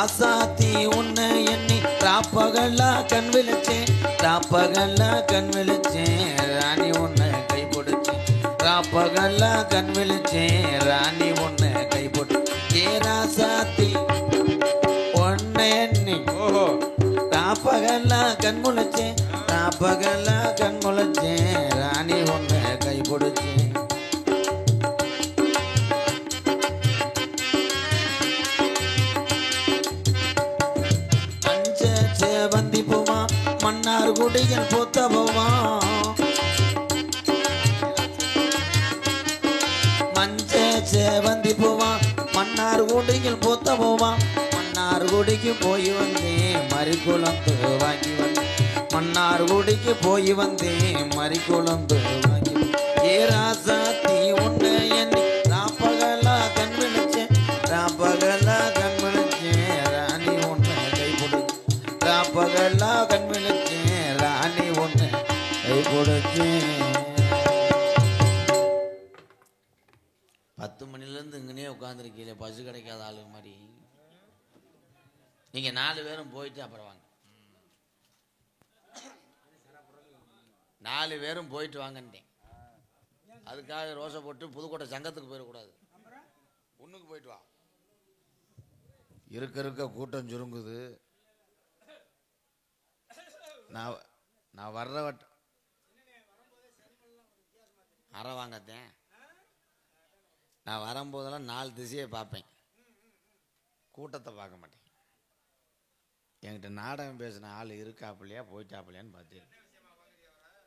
ராசாத்தி உன்னை எண்ணி ராப்பகல்லா கண் விழிச்சேன், ராப்பகல்லா கண் விழிச்சேன், ராணி உன்னை கை பிடிச்சேன், ராப்பகல்லா கண் விழிச்சேன், ராணி உன்னை கை பிடி. ஏ ராசாத்தி உன்னை எண்ணி ராப்பகல்லா கண் முழிச்சேன், ராப்பகல்லா கண் முழிச்சேன், ராணி உன்னை கை பிடிச்சேன். வந்தி போவா மன்னார் குடியில் போத்த போவா, மஞ்ச சேவந்தி போவா மன்னார் குடியில் போத்த போவா, மன்னார் குடிக்கு போய் வந்தேன் மறிக்குழம்பு வாங்கி வந்தேன், மன்னார் குடிக்கு போய் வந்தேன் மறிக்குழம்பு வாங்கி. ஏ ராசாத்தி உன்னை எண்ணி ராப்பகலா கண் விழிச்சேன், ராப்பகலா கண் விழிச்சேன், ராணி உன்னை கை பிடிச்சேன், ராப்பகலா கண் விழிச்சேன், ராணி உன்னை கை பிடிச்சேன். 10 மணிலேருந்து இங்கனே உட்காந்துருக்கீங்க பசு கிடைக்காத ஆளு மாதிரி. நீங்கள் 4 பேரும் போயிட்டு அப்புறம் வாங்க, 4 பேரும் போயிட்டு வாங்கன்ட்டேன். அதுக்காக ரோசை போட்டு புதுக்கோட்டை சங்கத்துக்கு போயிடக்கூடாது, ஒன்றுக்கு போயிட்டு வா. இருக்க கூட்டம் சுருங்குது. நான் வர்ற வட்டம் அற வாங்கத்தேன். நான் வரும்போதெல்லாம் 4 திசையை பார்ப்பேன், கூட்டத்தை பார்க்க மாட்டேன். என்கிட்ட நாடகம் பேசின ஆள் இருக்காப்பிலையா போயிட்டாப்பிலையான்னு பார்த்து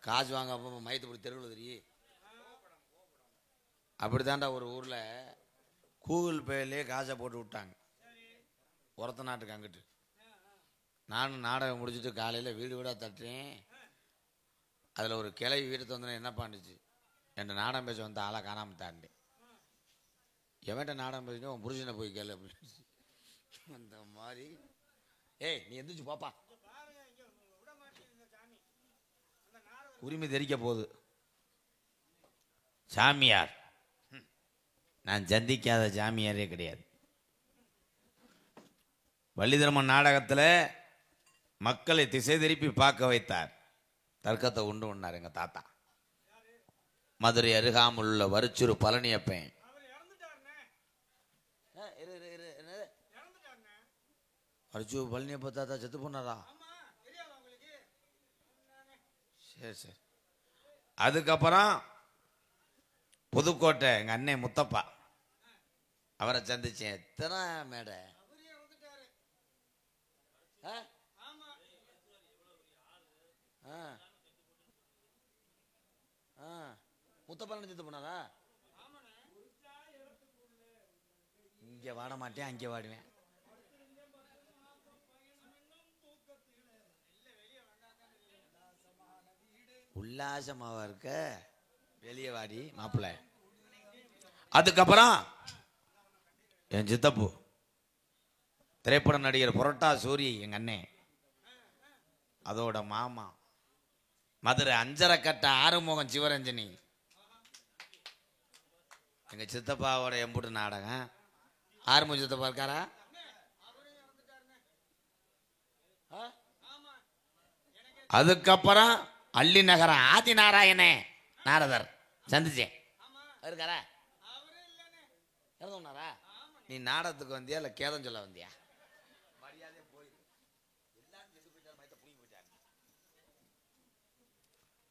காசு வாங்க. அப்போ மையத்துப்படி தெருவில் தெரியும். அப்படித்தாண்டா ஒரு ஊரில் கூகுள் பேலே காசை போட்டு விட்டாங்க ஒருத்த நாட்டுக்கு. அங்கிட்டு நானும் நாடகம் முடிச்சுட்டு காலையில் வீடு வீடாக தட்டுறேன். அதில் ஒரு கிளவி வீடு தந்தேன். என்ன பண்ணிச்சு, என் நாடகம் பேச வந்த ஆளை காணாமல் தாண்டேன். எவன்ட்ட நாடகம் பேசினா உன் புருஷனை போய் கேளு அப்படின்னு அந்த மாதிரி. ஏய் நீ எந்திரிச்சு பாப்பா, உரிமை தெரிக்க போகுது. சாமியார் நான் சந்திக்காத சாமியாரே கிடையாது. வள்ளிதர்மன் நாடகத்தில் மக்களை திசை திருப்பி பார்க்க வைத்தார். தர்க்கத்தை உண்டு பண்ணார் எங்க தாத்தா. மதுரை அருகாமல் உள்ள வரிச்சூர் பழனியப்பன். வரிச்சூர் பழனியப்ப தாத்தா செத்து போனாரா? சரி சரி. அதுக்கப்புறம் புதுக்கோட்டை எங்க அண்ணன் முத்தப்பா, அவரை சந்திச்சேன். எத்தனை மேடை முத்தப்பா செத்து போனாரா? இங்க வாட மாட்டேன், அங்கே வாடுவேன். உல்லாசமாவா இருக்க, வெளியே வாடி மாப்பிள்ள. அதுக்கப்புறம் என் சித்தப்பு திரைப்பட நடிகர் புரட்டா சூரி எங்க அண்ணே, அதோட மாமா மதுரை அஞ்சரைக்கட்ட ஆறுமுகம் சிவரஞ்சனி எங்க சித்தப்பாவோட எம்புட்டு நாடகம். ஆறுமுகம் சித்தப்பா இருக்காரா? அதுக்கப்புறம் அள்ளி நகரம் ஆதி நாராயணே நாரதர் சந்திச்சேன். இருக்காரா? இறந்துனாரா? நீ நாடகத்துக்கு வந்தியா இல்ல கேதம் சொல்ல வந்தியா?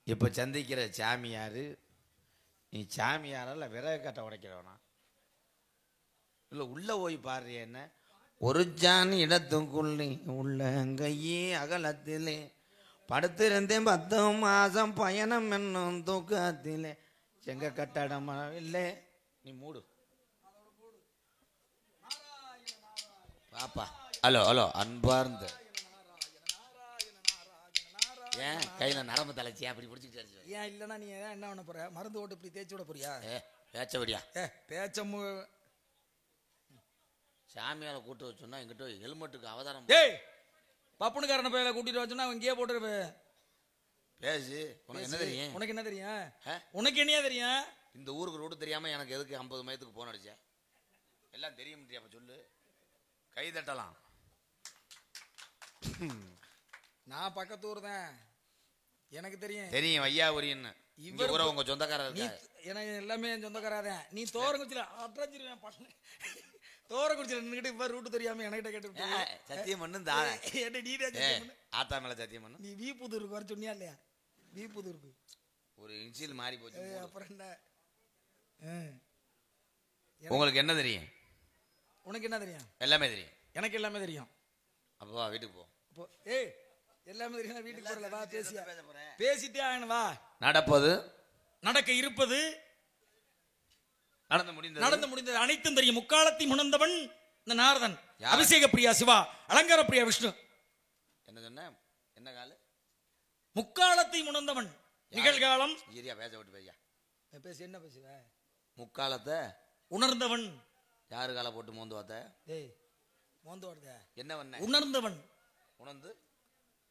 இப்ப சந்திக்கிற சாமியாரு நீ சாமியாரா இல்ல விறகு கட்டை உடைக்கிறவனா? இல்ல உள்ள போய் பாரு. என்ன ஒரு ஜான் இடத்துக்குள்ளே உள்ள கையே அகலத்திலே படுத்திருந்தேன் 10 மாசம் பயணம் என்னும் தூக்கத்திலே செங்க கட்டடம் இல்லை. நீ மூடு பாப்பா. ஹலோ ஹலோ அன்பார்ந்த ஏன் கையில நரம்பு தலைச்சியா அப்படி பிடிச்சிட்டு? ஏன் இல்லைன்னா நீ என்ன பண்ண போற? மருந்து ஓட்டு இப்படி தேய்ச்சி விட போறியா? பேச்சபடியா? பேச்சமு சாமியாரை கூட்டு வச்சோன்னா எங்கிட்ட ஹெல்மெட்டுக்கு அவதாரம். ஏய் பப்புனுக்காரனை பையில கூட்டிட்டு வச்சோன்னா அவன் இங்கேயே போட்டுருப்பேன். பேசு. உனக்கு என்ன தெரியும்? உனக்கு என்ன தெரியும்? உனக்கு என்னையா தெரியும்? இந்த ஊருக்கு ரோடு தெரியாம எனக்கு எதுக்கு 50 மையத்துக்கு போன் அடிச்ச? எல்லாம் தெரியும். அப்ப சொல்லு, கை தட்டலாம். நான் பக்கத்தூர் தான், எனக்கு தெரியும். தெரியும் வையாபுரின்னு. இவர் இவர் உங்க சொந்தக்காரர் நீ எனக்கு எல்லாமே என் சொந்தக்காராதேன். நீ தோரங்குச்சில அட்ரஞ்சிருவேன் பண்ண தோரங்குச்சில நின்னுக்கிட்டு இவர் ரூட்டு தெரியாம என்கிட்ட கேட்டு சத்தியம் பண்ணும் தான். என்ன நீடே சத்தியம் பண்ணு. ஆத்தா மேல சத்தியம் பண்ணும். நீ வீப்புதூருக்கு வர சொன்னியா இல்லையா? வீப்புதூருக்கு ஒரு இன்சியல் மாறி போச்சு. அப்புறம் என்ன? உங்களுக்கு என்ன தெரியும்? உனக்கு என்ன தெரியும்? எல்லாமே தெரியும். எனக்கு எல்லாமே தெரியும். அப்போ வீட்டுக்கு போ. அப்போ ஏய் எல்லாமே தெரியும். வீட்டுக்கு போறல வா, பேசியா பேசிட்டே ஆகணும். வா. நடப்பது, நடக்க இருப்பது, நடந்து முடிந்தது அனைத்தும் தெரியும். முக்காலத்தை முணர்ந்தவன் இந்த நாரதன். அபிஷேக பிரியா சிவா, அலங்கார பிரியா விஷ்ணு. என்ன சொன்ன? என்ன கால? முக்காலத்தை முணர்ந்தவன். நிகழ்காலம் ஏரியா பேச விட்டு பேசியா பேசி என்ன பேசுவ? முக்காலத்தை உணர்ந்தவன். யாரு கால போட்டு மோந்து வாத்த? ஏய் மோந்து வாடுத என்ன பண்ண? உணர்ந்தவன். உணர்ந்து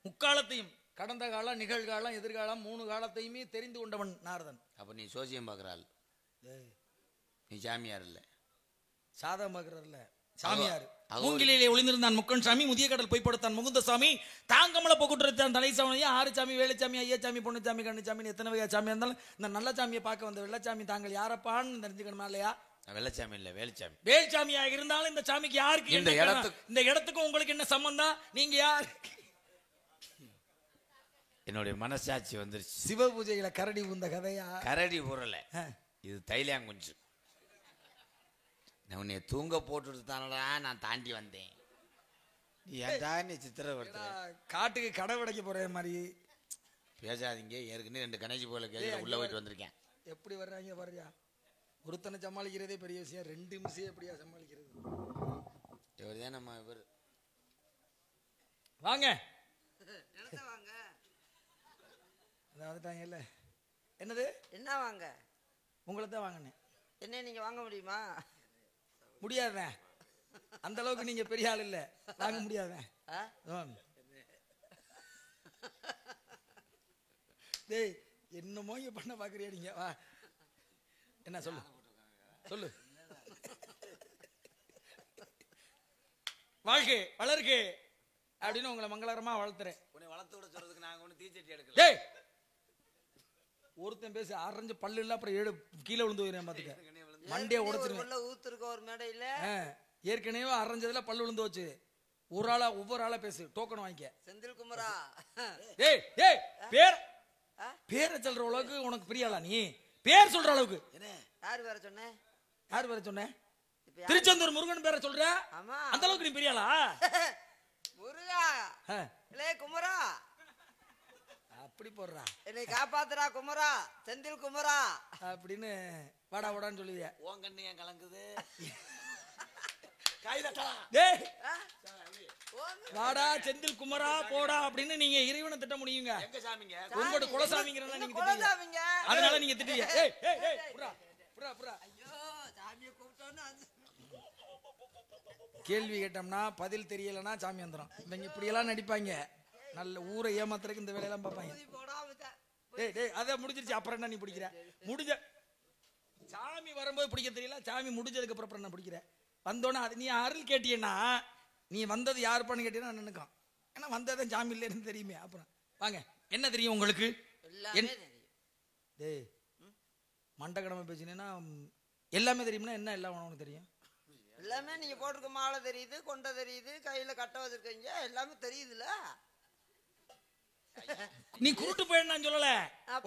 முக்காலத்தையும், கடந்த காலம், நிகழ்காலம், எதிர்காலம் 3 காலத்தையுமே தெரிந்து கொண்டவன் நாரதன். அப்ப நீ சோசியம் பாக்குறாள். நீ சாமியார் இல்ல, சாதம் பாக்குறல்ல, சாமியார். மூங்கிலே ஒளிந்திருந்தான் முக்கன் சாமி, முதிய கடல் பொய்ப்படுத்தான் முகுந்த சாமி, தாங்கமல போக்குற்றான் தலை சாமி, 6 சாமி, வேலுச்சாமி, ஐயச்சாமி, பொண்ணுச்சாமி, கண்ணுச்சாமி, எத்தனை வகை சாமி இருந்தாலும் இந்த நல்ல சாமியை பார்க்க வந்த வெள்ளச்சாமி தாங்கள் யாரப்பான்னு தெரிஞ்சுக்கணுமா இல்லையா? வெள்ளச்சாமி இல்ல, வேலுச்சாமி. வேலுச்சாமியாக இருந்தாலும் இந்த சாமிக்கு யாருக்கு இந்த இடத்துக்கும் உங்களுக்கு என்ன சம்பந்தம்? நீங்க யார்? என்னுடைய மனசாட்சி வந்துருச்சு. சிவ பூஜைகளை கரடி உந்த கதையா? கரடி ஊறல, இது தைலாங்குஞ்சு. நான் உன்னை தூங்க போட்டுட்டு தானடா நான் தாண்டி வந்தேன். நீ ஏன்டா நீ சித்திரவர்த்த? காட்டுக்கு கடை உடைக்க போற மாதிரி பேசாதீங்க. ஏற்கனவே 2 கணேசி போல கேள்வி உள்ள போயிட்டு வந்திருக்கேன். எப்படி வர்றாங்க பாருயா. ஒருத்தனை சமாளிக்கிறதே பெரிய விஷயம், 2 நிமிஷம் எப்படியா சமாளிக்கிறது? இவர் தான் நம்ம இவர். வாங்க வாங்க. வந்துட்டாங்கல்ல. என்னது என்ன வாங்க? உங்களை தான் வாங்கினேன். என்ன நீங்க வாங்க முடியுமா? முடியாத, அந்த அளவுக்கு நீங்க பெரிய ஆள் இல்ல, வாங்க முடியாத. டேய் என்னமோ இங்க பண்ண பாக்குறியா நீங்க? வா, என்ன சொல்லு சொல்லு. வாழ்க வளர்க அப்படின்னு உங்களை மங்களகரமா வளர்த்துறேன். உன்னை வளர்த்து விட சொல்றதுக்கு நாங்க ஒண்ணு தீச்சட்டி எடுக்கல. ஒருத்தன் பேசி அரைஞ்சு பல்லு இல்ல, அப்புறம் 7 கீழே விழுந்து போயிடுறேன் பாத்துக்க. மண்டே உடைச்சிருவேன். ஊத்துருக்க ஒரு மேடையில ஏற்கனவே அரைஞ்சதுல பல்லு விழுந்து வச்சு. ஒரு ஆளா ஒவ்வொரு ஆளா பேசு, டோக்கன் வாங்கிக்க. செந்தில் குமரா. ஏய் ஏய் பேர் பேரை சொல்ற அளவுக்கு உனக்கு பிரியாளா? நீ பேர் சொல்ற அளவுக்கு யாரு வேற சொன்ன? யாரு வேற சொன்ன? திருச்செந்தூர் முருகன் பேரை சொல்ற? அந்த அளவுக்கு நீ பிரியாளா? முருகா இல்லே குமரா அப்படி போடுறா. என்னை காப்பாத்துறா குமரா, செந்தில் குமரா அப்படின்னு வாடா வாடான்னு சொல்லுவிய. உன் கண்ணு ஏன் கலங்குது? வாடா செந்தில் குமரா போடா அப்படின்னு நீங்க இறைவனை திட்ட முடியுங்க. உங்களோட குலசாமிங்கிறத நீங்க திட்டுவீங்க, அதனால நீங்க திட்டுவீங்க. ஏய் ஏய் ஏய் புறா புறா புறா. ஐயோ சாமியை கூப்பிட்டோன்னு கேள்வி கேட்டோம்னா பதில் தெரியலன்னா சாமி வந்துடும். இவங்க இப்படி எல்லாம் நடிப்பாங்க, நல்ல ஊரை ஏமாத்துறதுக்கு இந்த வேலையெல்லாம் பார்ப்பாங்க. டேய் டேய் அத முடிஞ்சிருச்சு, அப்புறம் என்ன நீ பிடிக்கிற? முடிஞ்ச சாமி வரும்போது பிடிக்க தெரியல, சாமி முடிஞ்சதுக்கு அப்புறம் என்ன பிடிக்கிற? வந்தோன்னா அது நீ அருள் கேட்டீங்கன்னா, நீ வந்தது யாருப்பான்னு கேட்டீங்கன்னா நினைக்கும், ஏன்னா வந்ததான் சாமி இல்லைன்னு தெரியுமே. அப்புறம் வாங்க, என்ன தெரியும் உங்களுக்கு? டேய் மண்டக்கடமை பேசினேன்னா எல்லாமே தெரியும்னா என்ன எல்லாம் உனக்கு தெரியும்? எல்லாமே நீங்க போட்டிருக்க மாலை தெரியுது, கொண்டை தெரியுது, கையில கட்ட வச்சிருக்கீங்க, எல்லாமே தெரியுதுல. நீ கூட்டு போயின்னு சொல்லல,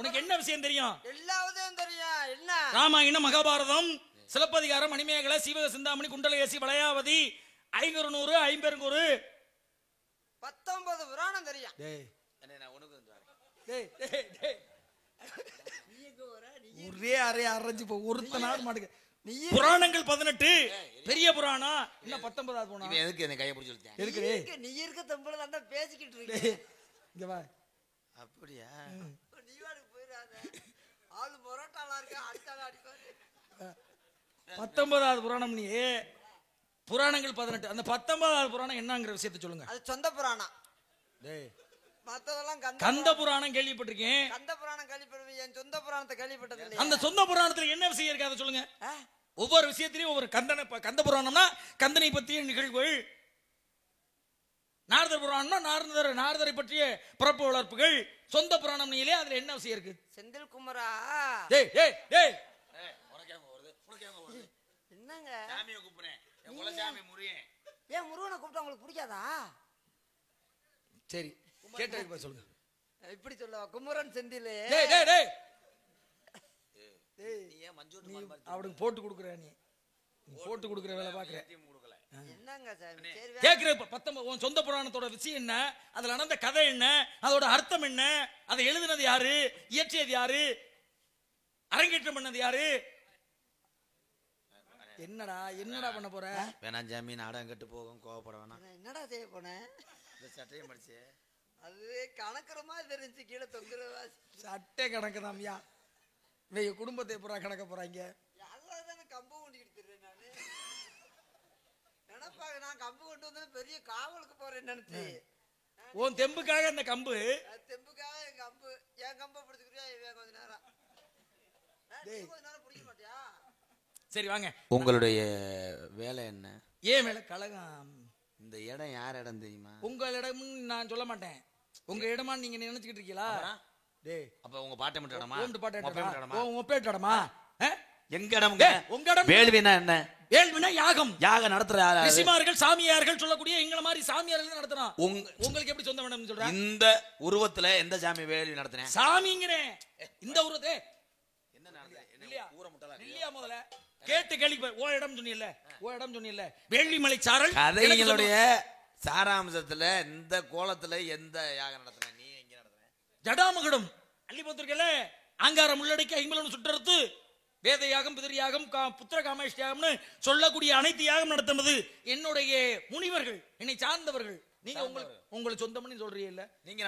உனக்கு என்ன விஷயம் தெரியும்? எல்லாவதும் தெரியும். என்ன? ராமாயணம், மகாபாரதம், சிலப்பதிகாரம், மணிமேகலை, சீவக சிந்தாமணி, குண்டலகேசி, வளையாவதி, 500 ஐம்பெருங்கூறு, 19 புராணம் தெரியும். ஒரே அறைய அரைஞ்சு போ ஒருத்த நாள் மாட்டுக்கு. புராணங்கள் 18, பெரிய புராணம் இன்னும் 19வது போனா. எதுக்கு என்ன கையை பிடிச்சி சொல்லிட்டேன்? எதுக்கு நீ இருக்க தம்புல தாண்டா பேசிக்கிட்டு இருக்க. இங்க வா. அப்படியா? நீ வாடுக்கு போயிராத. ஆளு மொரட்டாளா இருக்க, அடிச்சால அடிப்பாரு. 19வது புராணம். நீ புராணங்கள் 18, அந்த 19வது புராணம் என்னங்கிற விஷயத்தை சொல்லுங்க. அது சொந்த புராணம். டேய் மத்ததெல்லாம் கந்த புராணம் கேள்விப்பட்டிருக்கேன். கந்த புராணம் கேள்விப்பட்டிருக்கேன், என் சொந்த புராணத்தை கேள்விப்பட்டது இல்லையா? அந்த சொந்த புராணத்துல என்ன விஷயம் இருக்கு அதை சொல்லுங்க. ஒவ்வொரு விஷயத்திலயும் ஒவ்வொரு கந்த புராணம்னா கந்தனை பத்திய நிகழ்வுகள். நாரதர் புராணம்னா நாரதரை பற்றிய பிறப்பு வளர்ப்புகள். சொந்த புராணம் நீங்களே, அதுல என்ன விஷயம் இருக்கு? செந்தில் குமரா டேய் டேய் டேய், என்னங்க சாமியை கூப்பிடுறேன், என் குலசாமி முருகன். ஏன் முருகனை கூப்பிட்டா உங்களுக்கு பிடிக்காதா? சரி கேட்டதுக்கு சொல்லுங்க. இப்படி சொல்ல குமரன் செந்தில். டேய் டேய் டேய், ஏய் நீ ஏன் மஞ்சள் நீ அவனுக்கு போட்டு கொடுக்குற, நீ போட்டு கொடுக்குற வேலை பாக்குற. கொடுக்கல? என்னங்க சாமி சரி கேக்குற 19 உன் சொந்த புராணத்தோட விஷயம் என்ன, அதுல நடந்த கதை என்ன, அதோட அர்த்தம் என்ன, அதை எழுதினது யாரு, இயற்றியது யாரு, அரங்கேற்றம் பண்ணது யாரு? என்னடா பண்ண போற? வேணாம் சாமி, நாடகம் கெட்டு போகும், கோவப்பட வேணாம். என்னடா செய்ய போனேன்? இந்த சட்டையை மடிச்சு அது கணக்குற மாதிரி தெரிஞ்சு கீழே தொங்குறவா. சட்டை கணக்கு தான்யா. இவங்க குடும்பத்தை பூரா கணக்க போறாங்க. அதான் கம்பு கொண்டு எடுத்துறேன் நானு. நினைப்பாங்க நான் கம்பு கொண்டு வந்து பெரிய காவலுக்கு போறேன்னு நினைச்சு. உன் தெம்புக்காக அந்த கம்பு, தெம்புக்காக என் கம்பு, என் கம்பை பிடிச்சுக்கிறியா? இவன் கொஞ்ச நேரம் கொஞ்ச நேரம் பிடிக்க மாட்டியா? சரி வாங்க. உங்களுடைய வேலை என்ன? ஏன் மேல கலகம்? இந்த இடம் யார் இடம் தெரியுமா? உங்களிடம் நான் சொல்ல மாட்டேன். உங்க இடமா நீங்க நினைச்சுக்கிட்டு இருக்கீங்களா? டேய் அப்ப உங்க பாட்டை மட்டும் இடமா? ஓண்டு பாட்டு உங்க பேர் இடமா? உங்க பேட்டு இடமா? எங்க இடம்? உங்க இடம். வேள்வினா என்ன? வேள்வினா யாகம். யாகம் நடத்துற யாரு? ரிஷிமார்கள் சாமியார்கள் சொல்லக்கூடிய எங்களை மாதிரி சாமியார்கள் நடத்துறோம். உங்களுக்கு எப்படி சொந்த வேணும்னு சொல்றேன்? இந்த உருவத்துல எந்த சாமி வேள்வி நடத்துறேன்? சாமிங்கிறேன். இந்த உருவத்தை என்ன நடந்தது? இல்லையா? ஊர முட்டலா இல்லையா? முதல்ல கேட்டு கேள்வி. ஓ இடம் சொன்னீல்ல, வேள்விமலை சாரல் கதைகளுடைய சாராம்சத்துல இந்த கோலத்துல எந்த யாகம் நடத்துறேன்? நீ எங்க நடத்துறேன்? ஜடாமகுடம் அள்ளி போத்திருக்கல, ஆங்காரம் உள்ளடக்கி 50 சுற்றறுத்து வேத யாகம், பிதிர் யாகம், புத்திர காமேஷ் யாகம்னு சொல்லக்கூடிய அனைத்து யாகம் நடத்துவது என்னுடைய முனிவர்கள், என்னை சார்ந்தவர்கள். நீங்க உங்களுக்கு சொந்தம்னு சொல்றீங்க இல்ல?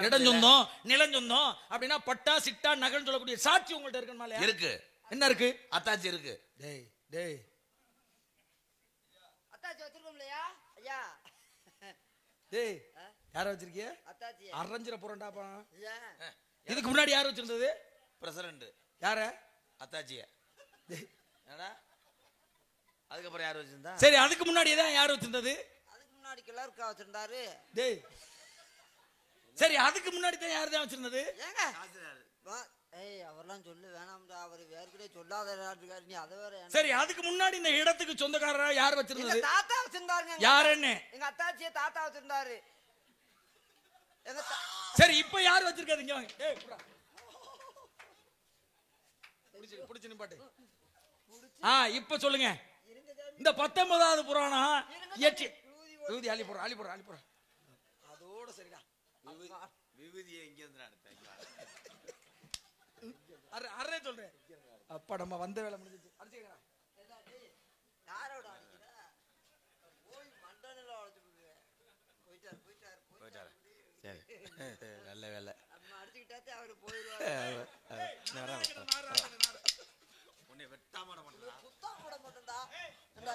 இடம் சொந்தம், நிலம் சொந்தம் அப்படின்னா பட்டா சிட்டா நகல் சொல்லக்கூடிய சாட்சி உங்கள்ட்ட இருக்கணுமா? இருக்கு. என்ன இருக்கு? அத்தாச்சி இருக்கு. டேய் டேய், அத்தாச்சி வச்சிருக்கோம் இல்லையா ஐயா? டேய் யார வச்சிருக்கிய? அத்தாச்சி அரஞ்சர புரண்டாப்பா. ஏன் இதுக்கு முன்னாடி யார் வச்சிருந்தது? பிரசிடண்ட். யார? அத்தாச்சிய. என்னடா அதுக்கப்புறம் யார் வச்சிருந்தா? சரி, அதுக்கு முன்னாடி தான் யார் வச்சிருந்தது? அதுக்கு முன்னாடி கிளர்க்கா வச்சிருந்தாரு. டேய் சரி, அதுக்கு முன்னாடி தான் யார் தான் வச்சிருந்தது? ஏங்க ஏய் அவர்லாம் சொல்லு வேணாம்டா, அவர் வேர்க்கடே சொல்லாத இருக்காரு, நீ அதை வேற. சரி, அதுக்கு முன்னாடி இந்த இடத்துக்கு சொந்தக்காரரா யார் வச்சிருந்தது? தாத்தா வச்சிருந்தாருங்க. யாருன்னு? எங்க அத்தாச்சிய தாத்தா வச்சிருந்தாரு. சரி, இப்ப யார் வச்சிருக்காது? இங்க வாங்க. ஏய் புடா, புடிச்சு நிப்பாட்டு. இப்ப சொல்லுங்க. இந்த 19வது புராணம் இயற்றி விபூதி அள்ளி போற. அதோட சரிடா. விபூதியை இங்க இருந்து நடத்தேன். அரே சொல்றேன். அப்ப நம்ம வந்த வேலை முடிஞ்சிச்சு. அடிச்சுக்கடா. யாரோட அடிக்கிற? போய் மண்டனில அடிச்சு விடுங்க. போயிட்டாரு. சரி, நல்ல வேலை. நம்ம அடிச்சுக்கிட்டாச்சு அவரு போயிடுவாரு. உன்னை வெட்டாம பண்ணா சுத்தம் போட மாட்டேன்டா.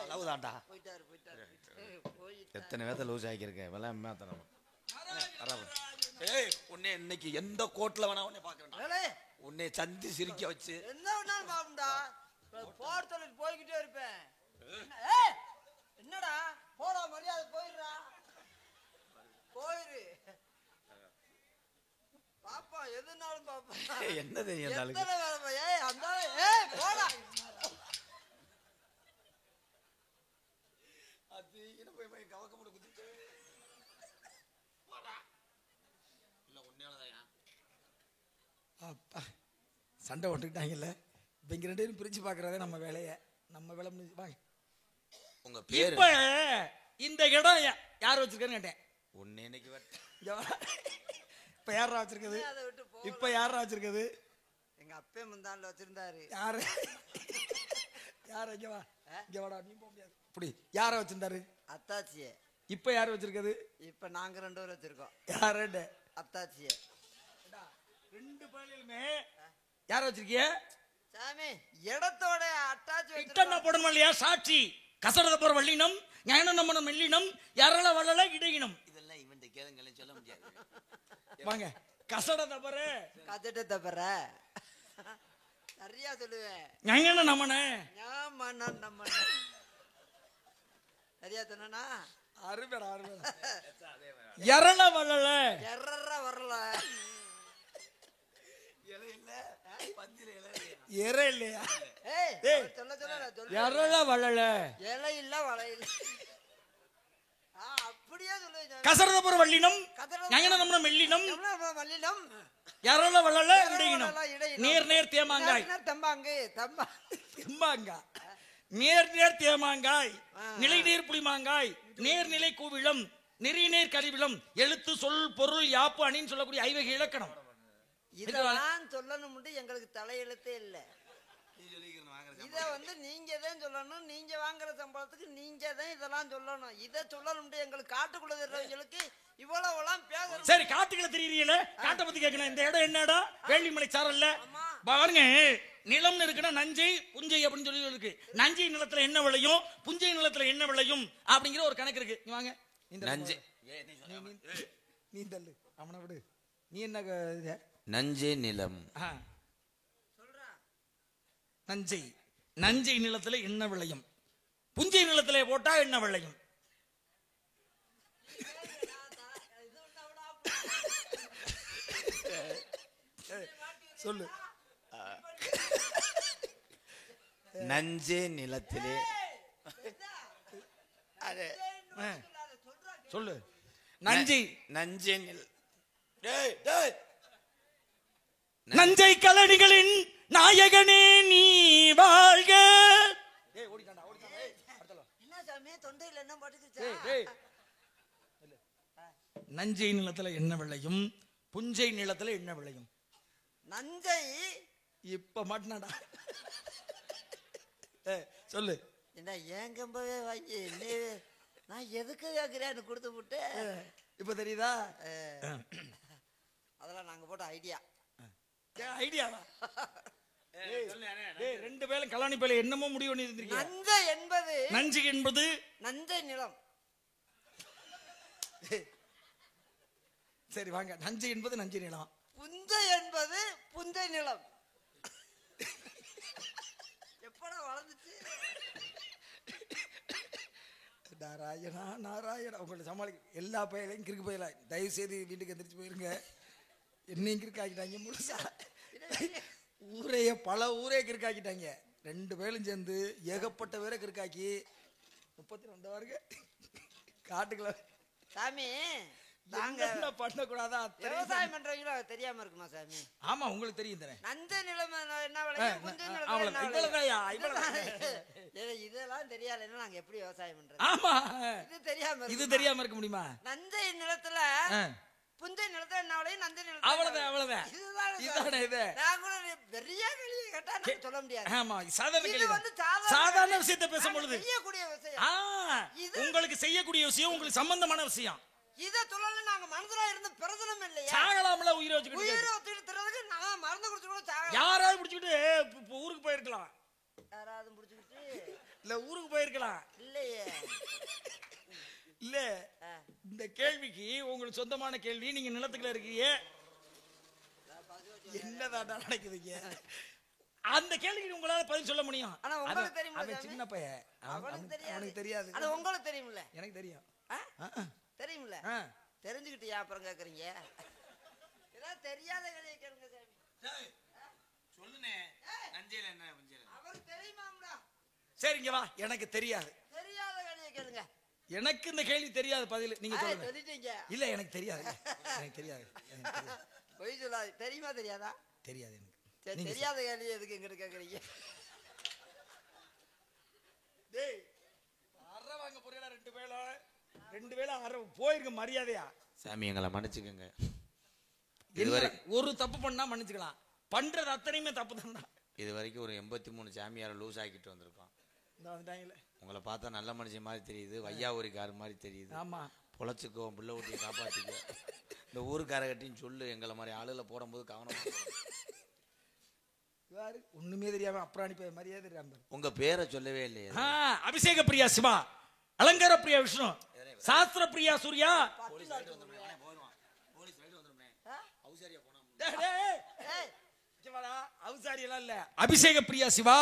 அளவுதான்டா. போயிட்டாரு. எத்தனை பேர்த்த லூஸ் ஆகியிருக்கேன். வெள்ளம் மேத்தனம். ஏய், உன்னை இன்னைக்கு எந்த கோட்ல வேணா உன்னை பாக்குறேன். உன்னை சந்தி சிரிக்க வச்சு என்ன வேணாலும் பாப்பா. போட சொல்லிட்டு போய்கிட்டே இருப்பேன். என்னடா போடா, மரியாதை போயிடுறா. போயிரு பாப்பா, எதுனாலும் பாப்பா. என்ன தெரியும் அந்த ஆளுக்கு? எத்தனை வேலை அந்த போடா. அது என்ன போய் கவக்க போட்டு குதிச்சு இல்ல உன்னையாலதான். அப்பா சண்டை ஓட்டுக்கிட்டாங்கல்ல. இப்ப இங்க 2 பேரும் பிரிச்சு பாக்குறதே நம்ம வேலைய. நம்ம வேலை முடிஞ்சு வாங்க. உங்க பேரு? இப்ப இந்த இடம் யார் வச்சிருக்கான்னு கேட்டேன். உன்னை இன்னைக்கு இப்ப யாரா வச்சிருக்குது? அதை விட்டு போ. இப்ப யாரா வச்சிருக்குது? எங்க அப்பே முந்தான்ல வச்சிருந்தாரு. யாரு? இங்க வா. இங்க வாடா, நீ போக முடியாது. இப்படி யார வச்சிருந்தாரு? அத்தாச்சிய. இப்ப யாரு வச்சிருக்குது? இப்ப நாங்க 2 பேரும் வச்சிருக்கோம். யாரு? அத்தாச்சிய. 2 பேருமே யார வச்சிருக்கிய? சாமி இடத்தோட அட்டாச்சி இட்டன போடணும் இல்லையா? சாட்சி கசடத போற வள்ளினம் ஞானம் நம்ம மெல்லினம் யாரால வளல இடையினம். இதெல்லாம் இவன்ட்ட கேளுங்களே, சொல்ல முடியாது. வாங்க. கசடத போற கதட்ட தப்பற சரியா சொல்லுவேன். ஞானம் நம்மன நம்ம சரியா சொன்னா அருமைடா அருமைடா. எரள வளல எர்ற வரல. எர இல்லையா? ஏய் டேய். சொல்ல சொல்ல நான் சொல்ல. எரள வளல இலை இல்ல வலை இல்ல. அப்படியே சொல்லுங்க. கசரதபுர வள்ளினம் கதற ஞான மெல்லினம் மல்லினம். எரள வளல இடையினம் இடையினம். நேர் நேர் தேமாங்காய் தம்பாங்கு தம்பா. எம்பாங்க. நேர் நேர் தேமாங்காய் நிலை நேர் புளிமாங்காய் நேர்நிலை கூவிளம் நெறிநேர் கரிவிளம் எழுத்து சொல் பொருள் யாப்பு அணின்னு சொல்லக்கூடிய ஐவகை இலக்கணம். இதெல்லாம் சொல்லணும் எங்களுக்கு தலையெழுத்தே இல்ல. இத வந்து நீங்க தான் சொல்லணும். நீங்க வாங்குற சம்பளத்துக்கு நீங்க தான் இதெல்லாம் சொல்லணும். இத சொல்லணும் எங்களுக்கு காட்டுக்குள்ள இருக்கிறவங்களுக்கு இவ்வளவுலாம் பேசணும். சரி காட்டுக்குள்ள தெரியல காட்டை பத்தி கேட்கணும். இந்த இடம் என்னடா வேள்விமலை சாரல்ல பாருங்க. நிலம்னு இருக்குன்னா நஞ்சை புஞ்சை அப்படின்னு சொல்லி இருக்கு. நஞ்சை நிலத்துல என்ன விளையும் புஞ்சை நிலத்துல என்ன விளையும் அப்படிங்கிற ஒரு கணக்கு இருக்கு. நீ வாங்க நஞ்சை நீ தள்ளு அவனை விடு. நீ என்ன நஞ்சை நிலம். நஞ்சை நஞ்சை நிலத்துல என்ன விளையும் புஞ்சை நிலத்துல போட்டா என்ன விளையும்? சொல்லு. நஞ்சை நிலத்திலே சொல்லு. நஞ்சை நஞ்சை நில நஞ்சை கலனிகளின் நாயகனே நீ வாழ்க. என்ன சாமி தொண்டையில என்ன பட்டுக்குச்சா? நஞ்சை நிலத்துல என்ன விளையும் புஞ்சை நிலத்துல என்ன விளையும்? நஞ்சை இப்ப மாட்டினாடா. சொல்லு. என்ன ஏன் கம்பவே வாங்கி நீ நான் எதுக்கு கேட்கிறேன்னு கொடுத்து விட்டு இப்ப தெரியுதா? அதெல்லாம் நாங்க போட்ட ஐடியா. ஐடியாவா? ரெண்டு பேரும் கலாணி பேல என்னமோ முடிவு பண்ணி இருந்திருக்கீங்க. நஞ்சை என்பது நஞ்சு என்பது நஞ்சை நிலம். சரி வாங்க. நஞ்சை என்பது நஞ்சை நிலம். புஞ்சை என்பது புஞ்சை நிலம். எப்படா வளர்ந்துச்சு? நாராயணா நாராயணா. உங்களை சமாளிக்க எல்லா பயிலையும் கிறுக்கு போயில. தயவு செய்து வீட்டுக்கு எந்திரிச்சு போயிருங்க. என்னையும் கிறுக்காக்கிட்டாங்க முழுசா. ஊரைய பல ஊரே கிறுக்காக்கிட்டாங்க. ரெண்டு பேரும் சேர்ந்து ஏகப்பட்ட பேரை கிறுக்காக்கி 32 வாருங்க காட்டுக்குள்ள. சாமி நாங்க என்ன பண்ணக்கூடாதா? விவசாயம் பண்றவங்களோ தெரியாம இருக்குமா சாமி? ஆமா உங்களுக்கு தெரியும் தானே. நஞ்சை நிலம் என்ன விளையும் புஞ்சை நிலம் என்ன அவ்வளவுதான். விளையும்? இவ்வளவுதான்யா, இவ்வளவுதான். இதெல்லாம் தெரியாதுன்னா நாங்க எப்படி விவசாயம் பண்றது? ஆமா இது தெரியாம இது தெரியாம இருக்க முடியுமா? நஞ்சை நிலத்துல புஞ்சை நிலத்துல என்ன விளையும் நஞ்சை நிலத்துல அவ்வளவுதான் அவ்வளவுதான். இதானே இது. நான் கூட பெரிய கேள்வி கேட்டா நான் சொல்ல முடியாது. ஆமா சாதாரண இது கேள்வி. வந்து சாதாரண விஷயத்தை பேசும் பொழுது செய்யக்கூடிய விஷயம். உங்களுக்கு செய்யக்கூடிய விஷயம் உங்களுக்கு சம்பந்தமான விஷயம். இத சொல்லல நாங்க மனசுல இருந்து பிரயோஜனம் இல்லையா? சாகலாம்ல உயிரை வச்சுக்கிட்டு. உயிரை ஒத்துக்கிறதுக்கு நான் மருந்து குடிச்சு கூட சாகலாம். யாராவது பிடிச்சிக்கிட்டு ஊருக்கு போயிருக்கலாம். யாராவது முடிச்சுக்கிட்டு இல்ல ஊருக்கு போயிருக்கலாம். இல்லையே. இல்ல இந்த கேள்விக்கு உங்களுக்கு சொந்தமான கேள்வி. நீங்க நிலத்துக்குள்ள இருக்கீங்க. என்னதான் நடக்குதுங்க? அந்த கேள்விக்கு உங்களால பதில் சொல்ல முடியும். ஆனா உங்களுக்கு தெரியுமா? அவன் சின்ன பையன். அவனுக்கு தெரியாது. அது உங்களுக்கு தெரியும்ல? எனக்கு தெரியும். தெரியும்ல? தெரிஞ்சுக்கிட்டு ஏன் அப்புறம் கேக்குறீங்க? இதெல்லாம் தெரியாத கேள்வி கேளுங்க சாமி. சொல்லுனே. நஞ்சையில என்ன புஞ்சையில? அவருக்கு தெரியுமாம்டா? சரி இங்க வா. எனக்கு தெரியாது. தெரியாத கேள்வி கேளுங்க. எனக்கு இந்த கேள்வி தெரியாது. பதில் நீங்க சொல்லுங்க. சொல்லிட்டீங்க. இல்ல எனக்கு தெரியாது. எனக்கு தெரியாது. பொய் சொல்லாது. தெரியுமா தெரியாதா? தெரியாது எனக்கு. சரி, தெரியாத கேள்வி எதுக்கு எங்கிட்ட கேக்குறீங்க? டேய் அற வாங்க போறீடா. ரெண்டு வேளை அற போயிருங்க மரியாதையா. சாமி எங்களை மன்னிச்சுக்கோங்க. ஒரு தப்பு பண்ணா மன்னிச்சுக்கலாம். பண்றது அத்தனையுமே தப்பு தான்டா. இது வரைக்கும் ஒரு 83 சாமியாரை லூஸ் ஆக்கிட்டு வந்திருக்கோம். இந்த வந்துட்டாங்களே. உங்களை பார்த்தா நல்ல மனுஷன் மாதிரி தெரியுது. வையாவூரிக்கார மாதிரி தெரியுது. ஆமா. பொழைச்சுக்கோ பிள்ளை ஊட்டியை காப்பாற்றிக்கோ. இந்த ஊருக்காரகட்டின்னு சொல்லு. எங்களை மாதிரி ஆளுல போடும்போது கவனம். ஒண்ணுமே தெரியாம அப்புறம் அனுப்பி மரியாதை தெரியாம. உங்க பேரை சொல்லவே இல்லையே. அபிஷேக பிரியா சிவா, அலங்கார பிரியா விஷ்ணு, சாஸ்திர பிரியா சூர்யா. அவசாரி எல்லாம் இல்ல. அபிஷேக பிரியா சிவா,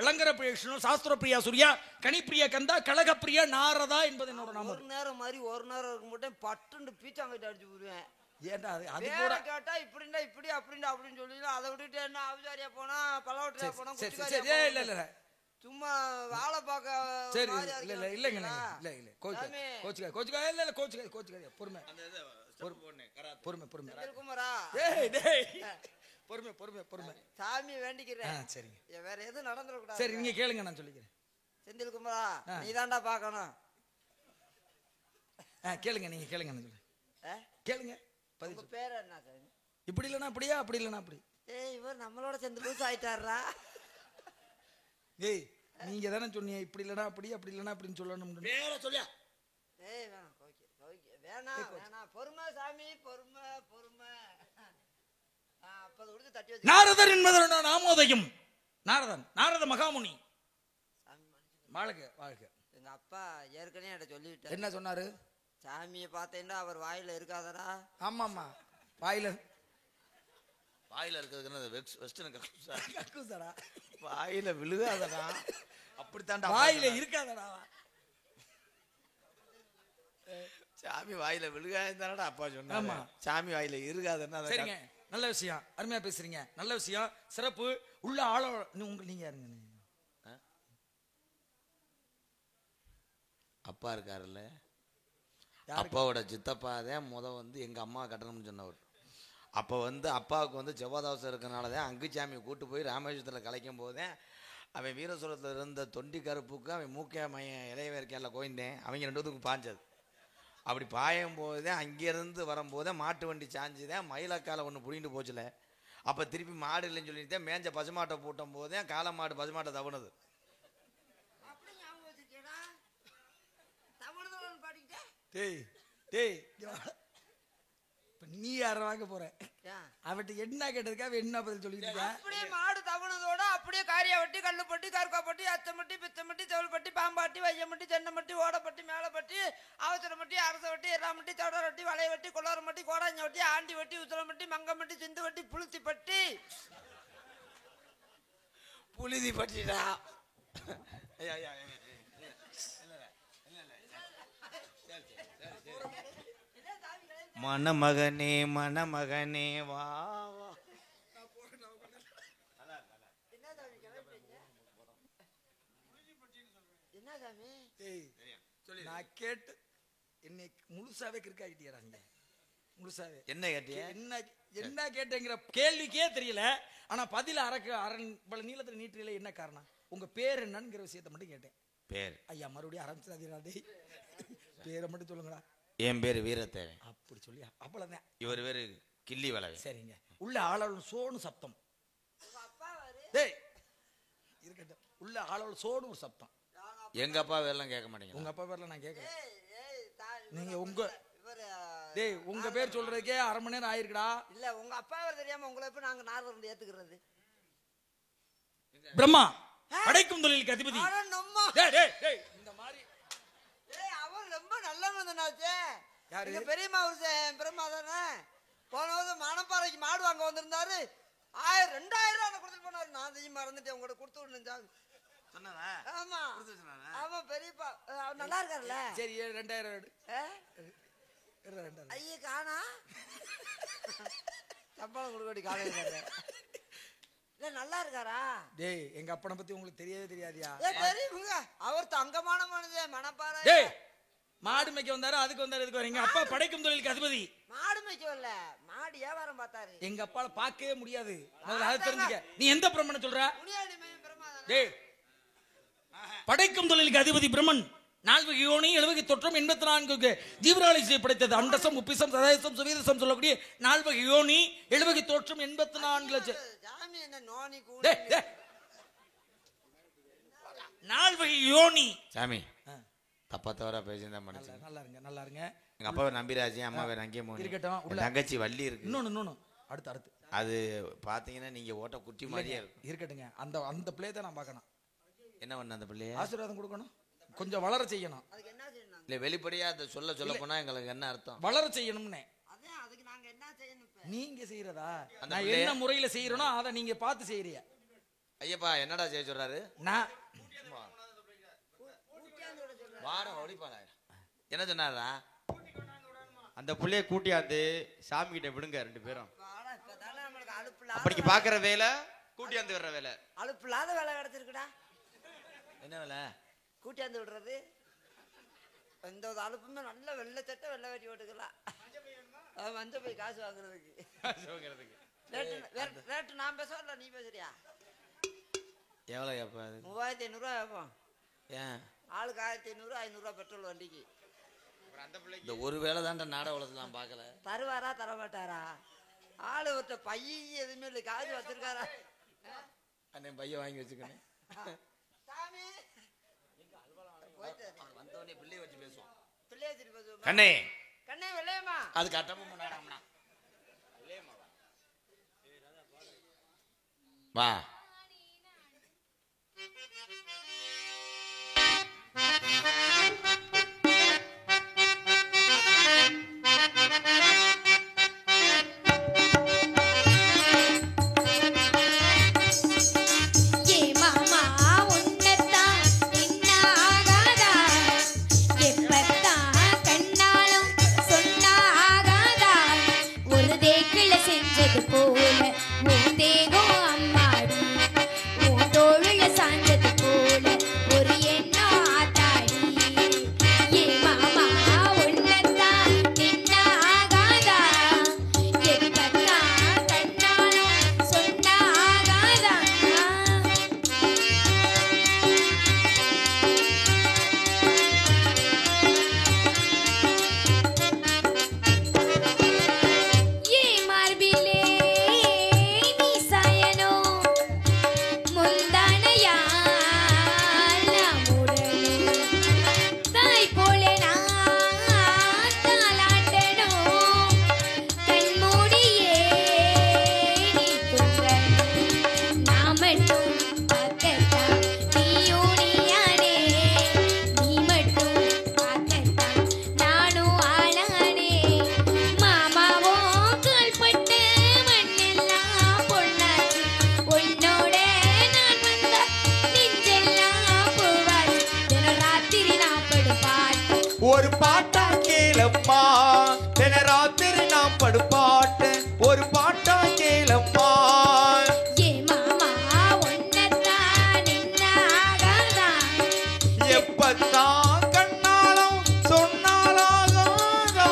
இளங்கர பிரியா விஷ்ணு, சாஸ்திர பிரியா சூர்யா, கனிப்பிரியா கந்தா, கழக பிரியா நாரதா என்பது என்னோட நாமம். ஒரு நேரம் மாதிரி ஒரு நேரம் இருக்க மாட்டேன், பட்டுண்டு பீச்சாங்கிட்ட அடிச்சு போடுவேன். ஏன்டா அது பேரை கூட கேட்டா இப்படின்னா இப்படி அப்படின்னா அப்படின்னு சொல்லி அதை விட்டுட்டு என்ன அவசாரியா போனா பல்லவட்டியா போனா சரி குச்சிக்காரியா சரி போனா, இல்ல இல்ல சும்மா வாழை பார்க்க சரி மாதிரியா இல்ல இல்ல இருக்கிறது இல்லங்க பார்த்தீங்களா? இல்ல கோச்சுக்காய் சாமி. கோச்சுக்காய் கோச்சுக்காய் இல்ல இல்ல கோச்சுக்காய் பொறுமை பொறுமை பொறுமை. செந்தில்குமாரா, டேய் பொறுமை. சாமி வேண்டிக்கிறேன், சரிங்க வேற எதுவும் நடந்துடக்கூடாது. சரி நீங்க கேளுங்க, நான் சொல்லிக்கிறேன். செந்தில்குமாரா, நீதான்டா பார்க்கணும். கேளுங்க, நீங்க கேளுங்க, நான் சொல்றேன். கேளுங்க உங்க பதில். பேர் என்ன சாமி? இப்படி இல்லைன்னா அப்படியா, அப்படி இல்லைன்னா அப்படி. ஏய், இவர் நம்மளோட சேர்ந்து லூஸ் ஆயிட்டாரா? ஏய் நீங்க தானே சொன்னீங்க இப்படி இல்லைன்னா அப்படி, அப்படி இல்லைன்னா அப்படின்னு சொல்லணும். வேற சொல்லியா? ஏய் வேணாம், வேணாம், பொறுமை சாமி, பொறுமை. அப்ப கொடுத்து தட்டி வச்சு நாரதர் என்பதனோட நாமோதயம். நாரத மகாமுனி. சாமி மன்னிச்சு. வாழ்க. எங்க அப்பா ஏற்கனவே என்கிட்ட சொல்லிவிட்டார். என்ன சொன்னாரு? சாமியை பார்த்தேன்னா அவர் வாயில இருக்காதடா. ஆமாமா, வாயில இருக்கிறதுக்கு வெஸ்டர்ன் கக்கூசாடா, வாயில விழுகாதடா. அப்படித்தான்டா வாயில இருக்காதடா. சாமி வாயில விழுகாதானடா அப்பா சொன்னாரு. ஆமா. சாமி வாயில இருக்காதுன்னா சரிங்க, நல்ல விஷயம், அருமையா பேசுறீங்க, நல்ல விஷயம், சிறப்பு. உள்ள ஆளோ நீங்க யாருங்க? அப்பா இருக்காருல்ல, அப்பாவோட சித்தப்பா தான் வந்து எங்க அம்மா கட்டணும்னு சொன்னவர். அப்போ அப்பாவுக்கு செவ்வாதவசம் இருக்கனாலதான் அங்குச்சாமியை கூட்டு போய் ராமேஸ்வரத்தில் கலைக்கும் போதே அவன் வீரசுரத்தில் இருந்த தொண்டி கருப்புக்கு அவன் மூக்கிய மையன் இளையவேற்கையில் கோய்ந்தேன். அவங்க 2 பேத்துக்கும் பாஞ்சது. அப்படி பாயும் போதே அங்கேருந்து வரும்போதே மாட்டு வண்டி சாஞ்சுதான் மயிலக்கால ஒன்று புடிங்கிட்டு போச்சுல. அப்போ திருப்பி மாடு இல்லைன்னு சொல்லிட்டு மேஞ்ச பசுமாட்டை பூட்டும் போதே காளை மாடு பசுமாட்டை தவணுது. டேய் இப்ப நீ யார வாங்க போற? அவட்ட என்ன கேட்டதுக்கு அவ என்ன பதில் சொல்லிட்டு இருக்கா? அப்படியே மாடு தவணதோட அப்படியே காரியாவட்டி, கல்லுப்பட்டி, கருக்காப்பட்டி, அச்சமட்டி, பிச்சமட்டி, செவல்பட்டி, பாம்பாட்டி, வையமட்டி, சென்னமட்டி, ஓடப்பட்டி, மேலப்பட்டி, அவசரமட்டி, அரசவட்டி, எறாமட்டி, தொடரட்டி, வளையவட்டி, கொள்ளாரமட்டி, கோடாஞ்சவட்டி, ஆண்டி வட்டி, உத்தரமட்டி, மங்கமட்டி, சிந்து வட்டி, புளுத்திப்பட்டி. புழுதி பட்டிடா. மணமகனே வா. என்ன சாமி? நான் கேட்டு என்னை முழுசாவே கிறுக்காயிட்டியா? நீங்க முழுசாவே என்ன கேட்டிய? என்ன கேட்டேங்கிற கேள்விக்கே தெரியல. ஆனா பதில அரை நீளத்துல நீட்டில என்ன காரணம்? உங்க பேர் என்னங்கிற விஷயத்த மட்டும் கேட்டேன். பேர் ஐயா மறுபடியும் ஆரம்பிச்சாதீராடே, பேரை மட்டும் சொல்லுங்கடா. என் பேரு வீரத்தேவன். அப்படி சொல்லியா? அவ்வளவுதான். இவர் பேரு கிள்ளி வள. சரிங்க. உள்ள ஆளோட சோனு சப்தம். டேய் இருக்கட்டும். உள்ள ஆளோட சோனு ஒரு சப்தம். எங்க அப்பா வேறெல்லாம் கேட்க மாட்டேங்க. உங்க அப்பா பேர்ல நான் கேட்கல. நீங்க டேய் உங்க பேர் சொல்றதுக்கே 1/2 மணி நேரம் ஆயிருக்குடா. இல்ல உங்க அப்பாவை தெரியாம உங்களை எப்ப நாங்க நாரதர் ஏத்துக்கிறது? பிரம்மா படைக்கும் தொழிலுக்கு அதிபதி. இந்த மாதிரி அவர் ரொம்ப நல்ல மனுஷனாச்சே. யாரு? எங்க பெரியம்மா பிரம்மா தானே. போன வருஷம் மணப்பாறைக்கு மாடு வாங்க வந்திருந்தாரு. 2000 ரூபாய் கொடுத்துட்டு போனாரு. நான் செய்ய மறந்துட்டேன், உங்கள்கிட்ட கொடுத்து விடுங்க. ஆமா ஆமா பெரியப்பா நல்லா இருக்காருல்ல. சரி 2000 எடு. ஐயே காணா சம்பளம் கொடுக்கடி காலையில. நல்லா இருக்காரா? டேய் எங்க அப்பனை பத்தி உங்களுக்கு தெரியவே தெரியாதியா? தெரியுங்க, அவர் தங்கமான மனுஷன். மணப்பாறை. டேய் மாடு மேய்க்க வந்தாரு, அதுக்கு வந்தாரு, இதுக்கு வரீங்க. அப்பா படைக்கும் தொழிலுக்கு அதிபதி. மாடு மேய்க்க வரல, மாடு வியாபாரம் பார்த்தாரு. எங்க அப்பால பார்க்கவே முடியாது. முதல்ல அது தெரிஞ்சுக்க. நீ எந்த பிரம்மனை சொல்ற? முனியாண்டி மகன் பிரம்மா தானே. டேய் படைக்கும் தொழிலுக்கு அதிபதி பிரம்மன். 4 யோனி 70 தொற்றம் 84 ஜீவராசி படைத்தது. அண்டசம், உப்பிசம், சதயசம், சுவீரசம் சொல்லக்கூடிய 4 யோனி 70 தோற்றம் 84 லட்சம். சாமி என்ன நோனி கூட. 4 யோனி. சாமி தப்பா தவறா பேசியிருந்தா மனுஷன். நல்லா இருங்க. எங்க அப்பாவை நம்பிராஜி, அம்மா வேற அங்கேயே போனீங்க. இருக்கட்டும். தங்கச்சி வள்ளி இருக்கு. இன்னொன்னு அடுத்து அது பாத்தீங்கன்னா நீங்க ஓட்ட குட்டி மாதிரியே இருக்கும். இருக்கட்டுங்க. அந்த பிள்ளை தான் நான் பார்க்கணும். என்ன பண்ண அந்த பிள்ளைய? ஆசீர்வாதம் கொடுக்கணும், கொஞ்சம் வளர செய்யணும். அதுக்கு என்ன செய்யணும்? இல்ல வெளிப்படையா அதை சொல்ல போனா எங்களுக்கு என்ன அர்த்தம்? வளர செய்யணும்னே. அதான் அதுக்கு நாங்க என்ன செய்யணும் இப்ப? நீங்க செய்யறதா? அந்த நான் பிள்ளைய- என்ன முறையில செய்யறனோ அதை நீங்க பார்த்து செய்யறிய. ஐயப்பா என்னடா செய்ய சொல்றாரு? நான் கூட்டியாந்து விட சொல்றேன். வாரம் ஒளிப்பான என்ன சொன்னாரா? அந்த புள்ளைய கூட்டியாந்து சாமி கிட்ட விடுங்க 2 பேரும். வாடா, இப்பதானே நம்மளுக்கு அப்படிக்கு பாக்குற வேலை கூட்டியாந்து வர்ற வேலை. அலுப்பில்லாத வேலை கிடைச்சிருக்குடா. என்ன வேலை? கூட்டியாந்து விடுறது. எந்த ஒரு அலுப்புமே நல்ல வெள்ளை சட்டை வெள்ளை வெட்டி போட்டுக்கலாம். மஞ்சள் போய் காசு வாங்குறதுக்கு. ரேட்டு நான் பேசுவேன் இல்லை நீ பேசுறியா? எவ்வளோ கேட்பா அது? 3500 கேட்போம். ஏன் ஆளுக்கு 1500 500 பெட்ரோல் வண்டிக்கு. இந்த ஒரு வேலை தான்டா நாடக உலகத்துல நான் பார்க்கல. தருவாரா தரமாட்டாரா? ஆளு ஒருத்த பைய எதுவுமே இல்லை, காசு வச்சிருக்காரா? அண்ணன் பையன் வாங்கி வச்சுக்கணும். சாமி வந்தவனே பிள்ளைய வச்சு பேசுவோம். பிள்ளைய வச்சுட்டு பேசுவோம். கண்ணே கண்ணே வெள்ளையம்மா அது கட்டமும் நாடகம்னா வா. ஒரு பாட்டா கேளம்மா தின ராத்திரி நாம் படுப்பாட்டு. ஒரு பாட்டா கேளம்மா. எப்பத்தான் கண்ணாலும் சொன்னாலாகாதா.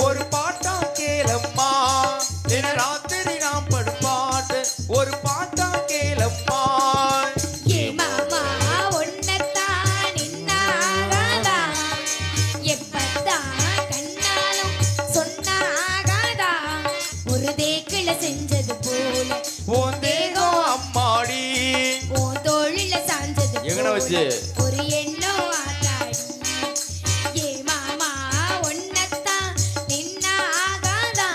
ஒரு பாட்டா கேளம்மா தின ராத்திரி நாம் படுப்பாட்டு. ஒரு பாட்டா கேளம்மா. செஞ்சது போல உன் தேகம் அம்மாடி உன் தோளில சாஞ்சது எங்கன வச்சு? ஒரு எண்ணம் ஆத்தாடி. ஏ மாமா ஒன்னத்தான் நின்ன ஆகாதா.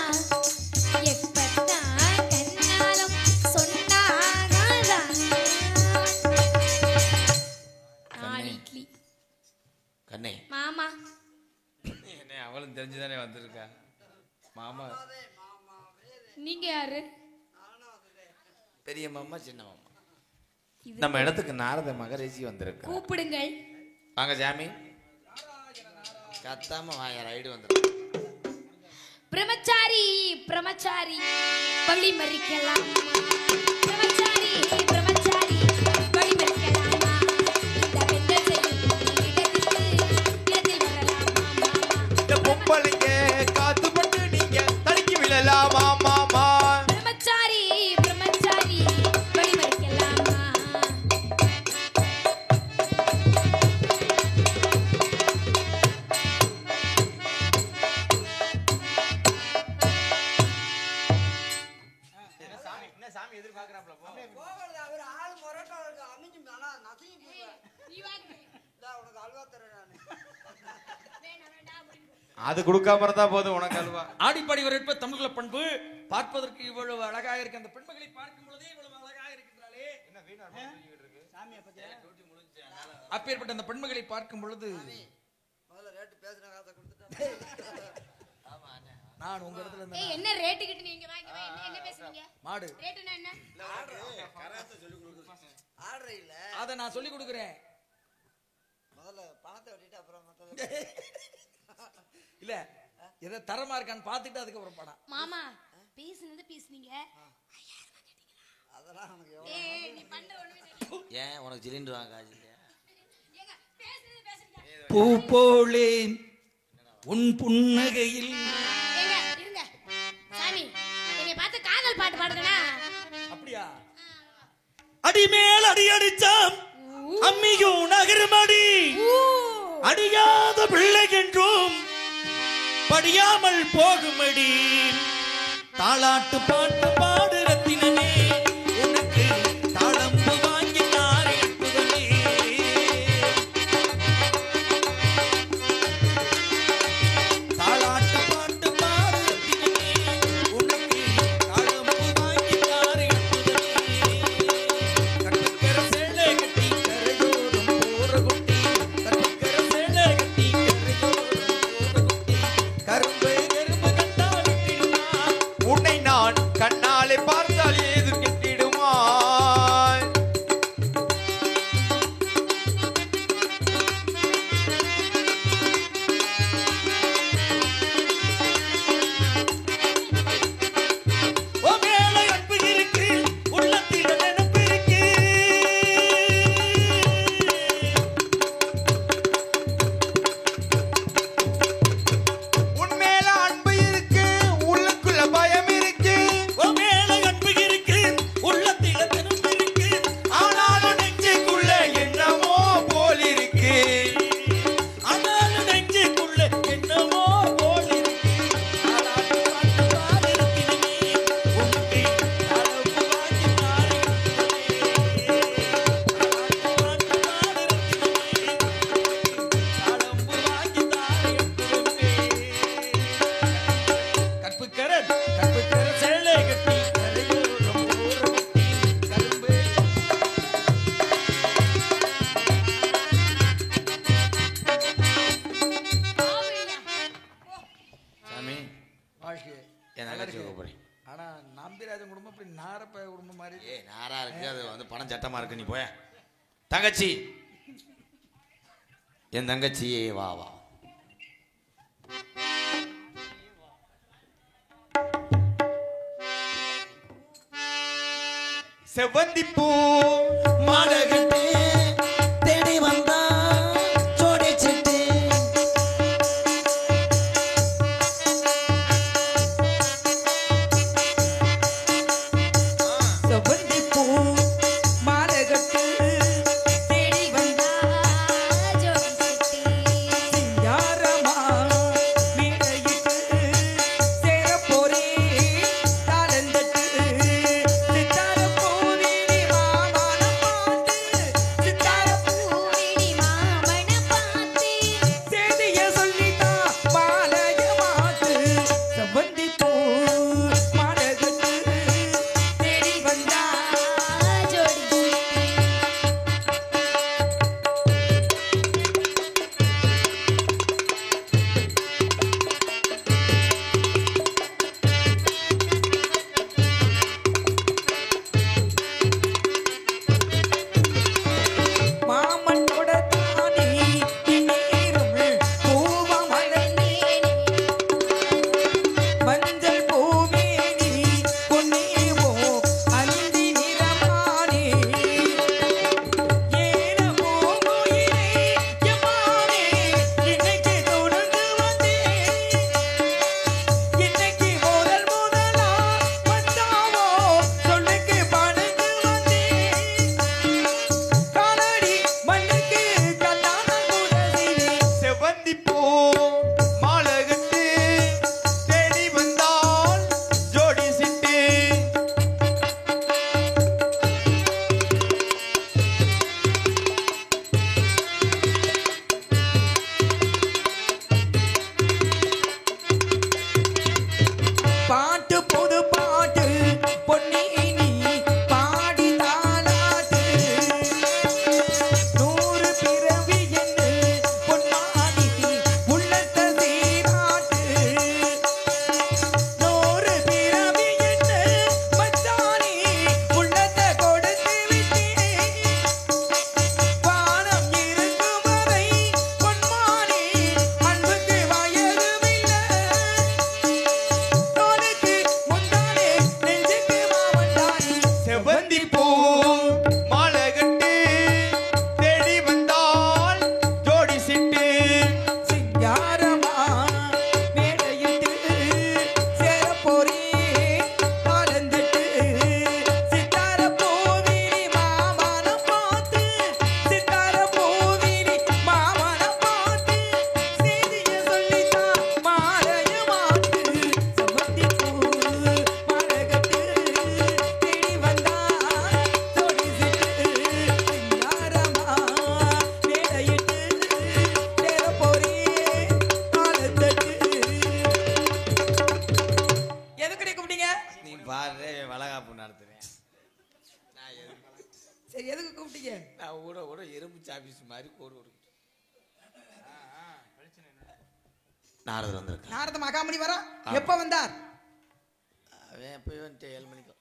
எப்பத்தான் கண்ணாலும் சொன்ன ஆகாதா. நாலு இட்லி கண்ணே மாமா. என்ன அவளும் தெரிஞ்சுதானே வந்திருக்கா மாமா. நீங்க யாரு? பெரிய மாமா சின்ன மாமா. இது நம்ம இடத்துக்கு நாரத மகரிஷி வந்திருக்கா. கூப்பிடுங்கள். வாங்க ஜாமி. கத்தாம வாங்க ரைடு வந்துருக்கு. பிரம்மச்சாரி பிரம்மச்சாரி வழி மறிக்கலாம். பிரம்மச்சாரி பிரம்மச்சாரி சாமி எதிர்பார்க்கறாப்ல போ. போகிறது அவர் ஆள் முரட்டா இருக்கு அமைஞ்சு ஆனா நசையும் போடுவேன். நீ வாங்க. உனக்கு அல்வா தரேன் நான். வேணாம் வேண்டாம் அப்படின்னு. அது கொடுக்காம இருந்தா போதும் உனக்கு அல்வா. ஆடிப்பாடி வரவேற்ப தமிழ்ல பண்பு பார்ப்பதற்கு இவ்வளவு அழகாக இருக்கு. அந்த பெண்மகளை பார்க்கும் பொழுதே இவ்வளவு அழகாக இருக்கின்றாளே. என்ன வீணா இருக்கு? சாமியை பத்தி அப்பேற்பட்ட அந்த பெண்மகளை பார்க்கும் பொழுது முதல்ல ரேட்டு பேசின காசை கொடுத்துட்டேன். நான் உங்க இடத்துல இருந்தேன். ஏய் என்ன ரேட் கிட்ட நீங்க வாங்க என்ன பேசுறீங்க? மாடு ரேட்னா என்ன? ஆர்டர் இல்ல அதை நான் சொல்லி கொடுக்குறேன். முதல்ல பணத்தை வெட்டிட்டு அப்புறம் மற்றது. இல்ல எதை தரமா இருக்கான்னு பார்த்துட்டு அதுக்கப்புறம் படம். மாமா பேசுனது பேசுனீங்க. அதெல்லாம் உனக்கு எவ்வளவு ஏய் நீ பண்ற ஒண்ணுமே தெரியல. ஏன் உனக்கு சிலிண்டர் வாங்க காசு இல்லையா? ஏங்க பேசுனது பேசுறீங்க. பூ போலே உன் புன்னகையில் ஏங்க இருங்க. சாமி என்னை பார்த்து காதல் பாட்டு பாடுங்கனா. அப்படியா? அடிமேல் அடி அடிச்சாம் அம்மியும் நகருமடி அடியாத பிள்ளை என்றும் படியாமல் போகுமடி தாளாட்டு பாட்டு பாடு ரத்தினமே உனக்கு தாளம்பு வாங்கி தாரே புதமே. தாளாட்டு பாட்டு பாடு ரத்தினமே உனக்கு தாளம்பு வாங்கி தாரே புதமே. கட்டுக்கர சேலை கட்டி கரையோரம் போற குட்டி கட்டுக்கர சேலை கட்டி கரையோரம் போற குட்டி கரும்பு கரும்பு கண்டா விட்டிடுமா. உன்னை நான் கண்ணாலே பார்த்தால் ஏது கெட்டிடுமா? ஓ மேல அன்பு இருக்கு உள்ளத்தில நினைப்பு இருக்கு. உன் மேல அன்பு இருக்கு, உள்ளுக்குள்ள பயம் இருக்கு. ஓ மேல அன்பு இருக்கு உள்ளத்தில நினைப்பு இருக்கு. ஆனாலும் நெஞ்சுக்குள்ள என்னமோ போல் இருக்கு. ஆனாலும் நெஞ்சுக்குள்ள என்னமோ போல் இருக்கு. தாலாட்டு பாட்டு பாடு ரத்தினமே உனக்கு தாளம்பு வாங்கி தாரே புதமே. தாலாட்டு பாட்டு பாடு ரத்தினமே தாளம்பு வாங்கி தாரே புதமே. கற்புக்கர சேலை கட்டி கரையோரம் போற குட்டி கரும்பு சாமி வாழ்க்கை என் தங்கச்சி கூப்பிடுறேன். ஆனா நம்பிராஜன் குடும்பம் இப்படி நாரப்ப குடும்பம் மாதிரி இருக்கு. ஏய் நாரா இருக்கு, அது வந்து பணம் சட்டமா இருக்கு, நீ போய. தங்கச்சி என் தங்கச்சியே வா வா. செவ்வந்திப்பூ மாடகட்டு தேடி வந்தா சோடிச்சிட்டு செவ்வந்திப்பூ மாலைகட்டு தேடி வந்தா ஜோடி சிட்டி. யாரமா மீனையிட்டு சேரப் போறேன் தாளந்தட்டு. சித்தாரப் பூவினி மாமனம் பார்த்து, சித்தாரப் பூவினி மாமன பார்த்து செய்திய சொல்லித்தா மாலைய மாத்து. செவ்வந்திப்பூ மாலைகட்டு தேடி வந்தா சரி எதுக்கு கூப்பிட்டீங்க? நான் ஊட எறும்பு சாபீஸ் மாதிரி கோடு நாரதர் வந்திருக்கான். நாரத மகாமணி வரா எப்ப வந்தார்? அவன் எப்போ 7 மணிக்கு.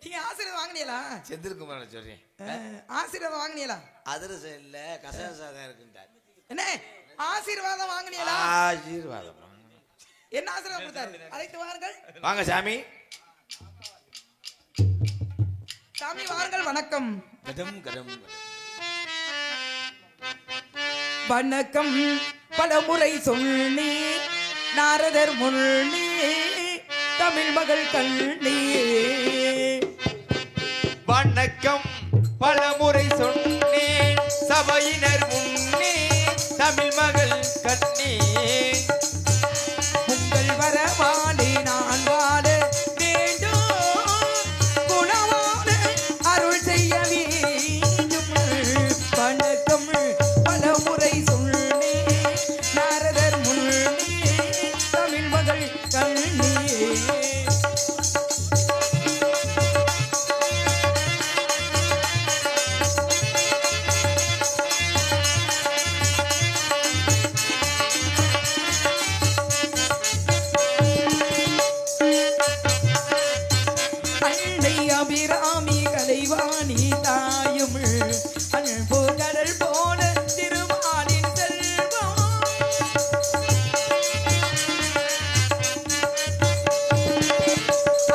நீங்க ஆசீர்வாதம் வாங்கினீங்களா? செந்தில்குமார் சொல்றேன். ஆசீர்வாதம் வாங்கினீங்களா? அதிரசம் இல்ல கசாய சாதம் இருக்குன்றார். என்ன ஆசீர்வாதம் வாங்கினீங்களா? ஆசீர்வாதம். என்ன ஆசீர்வாதம் கொடுத்தாரு? அழைத்து வாருங்கள். வாங்க சாமி. சாமி வாருங்கள். வணக்கம். கடம் கடம். வணக்கம் பலமுறை சொல்லி நாரதர் முன்னி தமிழ் மகள் கண்ணி. வணக்கம் பலமுறை சொன்னேன் சபையினர் முன்னே தமிழ் மகள் கண்ணே. உங்கள் வரவாலே நான் வாழ வேண்டும் குணவான அருள் செய்ய வேண்டும். வணக்கம் பலமுறை சொல்லி நாரதர் முன்னி தமிழ் மகள் கண்ணி. அபிராமி கலைவாணி தாயும் அன்பு கடல் போன திருமாலின் செல்வம்.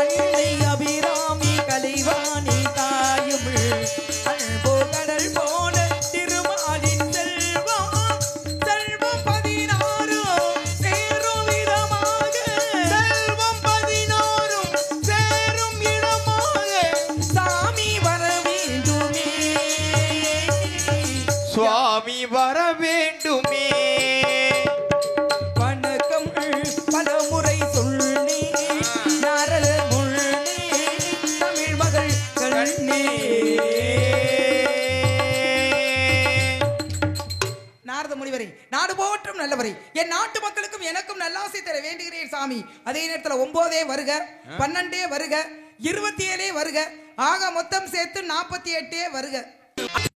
அன்னை அபிராமி கலைவாணி தாயும் அன்பு கடல் போன திருமாலின் செல்வம். செல்வம் 16 சேரும் இடமாக. செல்வம் 16 சேரும் இடமாக. சாமி வர வேண்டுமே. சுவாமி வர வேண்டுமே. வணக்கம் பலமுறை சொல்லி நாரத முன்னே தமிழ் மகள் கண்ணே. நாரத முனிவரை நாடு போற்றும் நல்லவரை என் நாட்டு மக்களுக்கும் எனக்கும் நல்லாசை தர வேண்டுகிறேன் சாமி. அதே நேரத்தில் 9 வருக, 12 வருக, 27 வருக, ஆக மொத்தம் சேர்த்து 48 வருக.